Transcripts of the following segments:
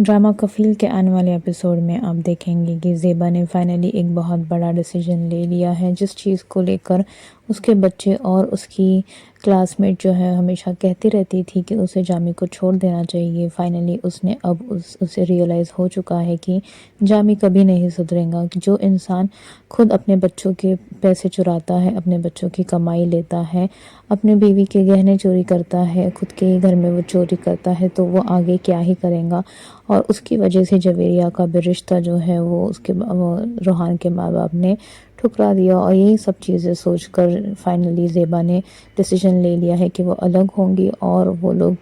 Drama کفیل کے آنے والے ایپیسوڈ میں آپ دیکھیں گے کہ زیبا نے فائنلی ایک بہت بڑا ڈیسیجن لے لیا ہے، جس چیز کو لے کر اس کے بچے اور اس کی کلاس میٹ جو ہے ہمیشہ کہتی رہتی تھی کہ اسے جامی کو چھوڑ دینا چاہیے۔ فائنلی اس نے اب اسے ریئلائز ہو چکا ہے کہ جامی کبھی نہیں سدھرے گا۔ جو انسان خود اپنے بچوں کے پیسے چراتا ہے، اپنے بچوں کی کمائی لیتا ہے، اپنے بیوی کے گہنے چوری کرتا ہے، خود کے گھر میں وہ چوری کرتا ہے، تو وہ آگے کیا ہی کرے گا۔ اور اس کی وجہ سے جویریہ کا بھی رشتہ جو ہے وہ روحان کے ماں باپ نے ٹھکرا دیا، اور یہی سب چیزیں سوچ کر فائنلی زیبا نے ڈیسیجن لے لیا ہے کہ وہ الگ ہوں گی، اور وہ لوگ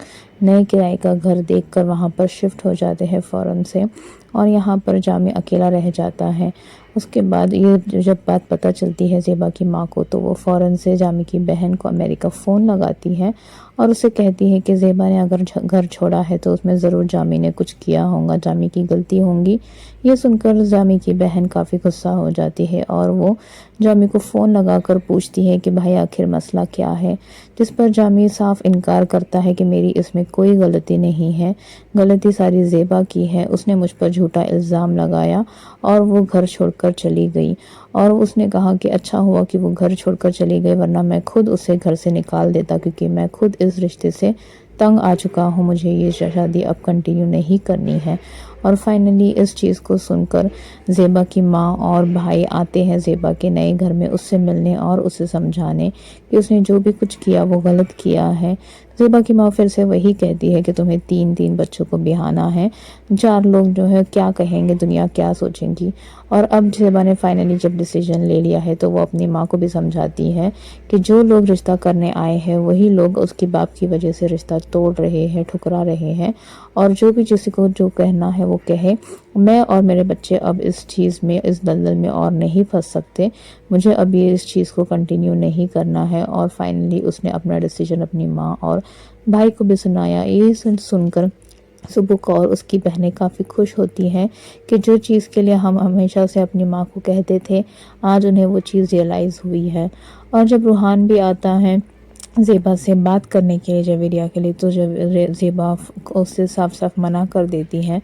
نئے کرائے کا گھر دیکھ کر وہاں پر شفٹ ہو جاتے ہیں فوراً سے، اور یہاں پر جامی اکیلا رہ جاتا ہے۔ اس کے بعد یہ جب بات پتہ چلتی ہے زیبا کی ماں کو، تو وہ فوراً سے جامی کی بہن کو امریکہ فون لگاتی ہے اور اسے کہتی ہے کہ زیبا نے اگر گھر چھوڑا ہے تو اس میں ضرور جامی نے کچھ کیا ہوگا، جامی کی غلطی ہوگی۔ یہ سن کر جامی کی بہن کافی غصہ ہو جاتی ہے اور وہ جامی کو فون لگا کر پوچھتی ہے کہ بھائی آخر مسئلہ کیا ہے، جس پر جامی صاف انکار کرتا ہے کہ میری اس میں کوئی غلطی نہیں ہے، غلطی ساری زیبا کی ہے۔ اس نے مجھ پر جھوٹا الزام لگایا اور وہ گھر چھوڑ کر چلی گئی، اور اس نے کہا کہ اچھا ہوا کہ وہ گھر چھوڑ کر چلی گئی، ورنہ میں خود اسے گھر سے نکال دیتا، کیونکہ میں خود اس رشتے سے تنگ آ چکا ہوں، مجھے یہ شادی اب کنٹینیو نہیں کرنی ہے۔ اور فائنلی اس چیز کو سن کر زیبا کی ماں اور بھائی آتے ہیں زیبا کے نئے گھر میں اس سے ملنے اور اسے سمجھانے کہ اس نے جو بھی کچھ کیا وہ غلط کیا ہے۔ زیبا کی ماں پھر سے وہی کہتی ہے کہ تمہیں تین بچوں کو بیاہنا ہے، 4 لوگ جو ہے کیا کہیں گے، دنیا کیا سوچیں گی۔ اور اب زیبا نے فائنلی جب ڈیسیجن لے لیا ہے تو وہ اپنی ماں کو بھی سمجھاتی ہے کہ جو لوگ رشتہ کرنے آئے ہیں وہی لوگ اس کی باپ کی وجہ سے رشتہ توڑ رہے ہیں، ٹھکرا رہے ہیں، اور جو بھی کسی کو جو کہنا ہے وہ کہے، میں اور میرے بچے اب اس چیز میں، اس دلدل میں اور نہیں پھنس سکتے، مجھے اب یہ اس چیز کو کنٹینیو نہیں کرنا ہے۔ اور فائنلی اس نے اپنا ڈیسیجن اپنی ماں اور بھائی کو بھی سنایا۔ یہ سن کر سبک اور اس کی بہنیں کافی خوش ہوتی ہیں کہ جو چیز کے لیے ہم ہمیشہ سے اپنی ماں کو کہتے تھے، آج انہیں وہ چیز ریئلائز ہوئی ہے۔ اور جب روحان بھی آتا ہے زیبا سے بات کرنے کے لیے، جویریہ کے لیے، تو زیبا اس سے صاف صاف منع کر دیتی ہے۔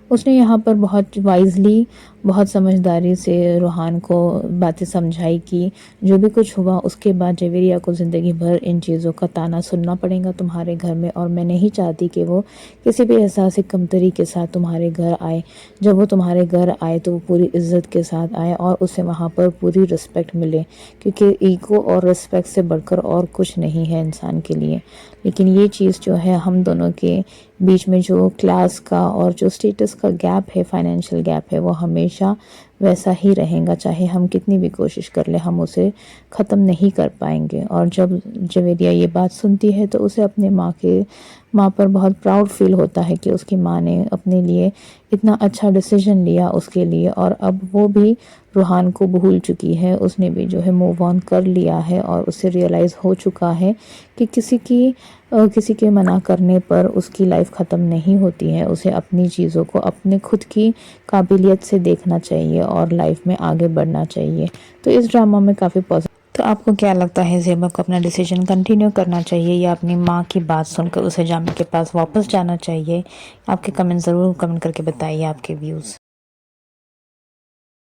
اس نے یہاں پر بہت وائزلی، بہت سمجھداری سے روحان کو باتیں سمجھائی کہ جو بھی کچھ ہوا اس کے بعد جویریہ کو زندگی بھر ان چیزوں کا طعنہ سننا پڑے گا تمہارے گھر میں، اور میں نہیں چاہتی کہ وہ کسی بھی احساس کمتری کے ساتھ تمہارے گھر آئے۔ جب وہ تمہارے گھر آئے تو وہ پوری عزت کے ساتھ آئے اور اسے وہاں پر پوری رسپیکٹ ملے، کیونکہ ایگو اور رسپیکٹ سے بڑھ کر اور کچھ نہیں ہے انسان کے لیے۔ لیکن یہ چیز جو ہے ہم دونوں کے بیچ میں جو کلاس کا اور جو سٹیٹس کا گیپ ہے، فائنینشیل گیپ ہے، وہ ہمیشہ ویسا ہی رہے گا، چاہے ہم کتنی بھی کوشش کر لیں ہم اسے ختم نہیں کر پائیں گے۔ اور جب جویریہ یہ بات سنتی ہے تو اسے اپنے ماں پر بہت پراؤڈ فیل ہوتا ہے کہ اس کی ماں نے اپنے لیے اتنا اچھا ڈیسیجن لیا اس کے لیے، اور اب وہ بھی روحان کو بھول چکی ہے، اس نے بھی جو ہے موو آن کر لیا ہے، اور اسے ریئلائز ہو چکا ہے کہ کسی کے منع کرنے پر اس کی لائف ختم نہیں ہوتی ہے، اسے اپنی چیزوں کو اپنے خود کی قابلیت سے دیکھنا چاہیے اور لائف میں آگے بڑھنا چاہیے۔ تو اس ڈرامہ میں کافی پازیٹیو۔ تو آپ کو کیا لگتا ہے، زیبا کو اپنا ڈیسیجن کنٹینیو کرنا چاہیے یا اپنی ماں کی بات سن کر اسے جامی کے پاس واپس جانا چاہیے؟ آپ کے کمنٹ ضرور کمنٹ کر کے بتائیے آپ کے ویوز۔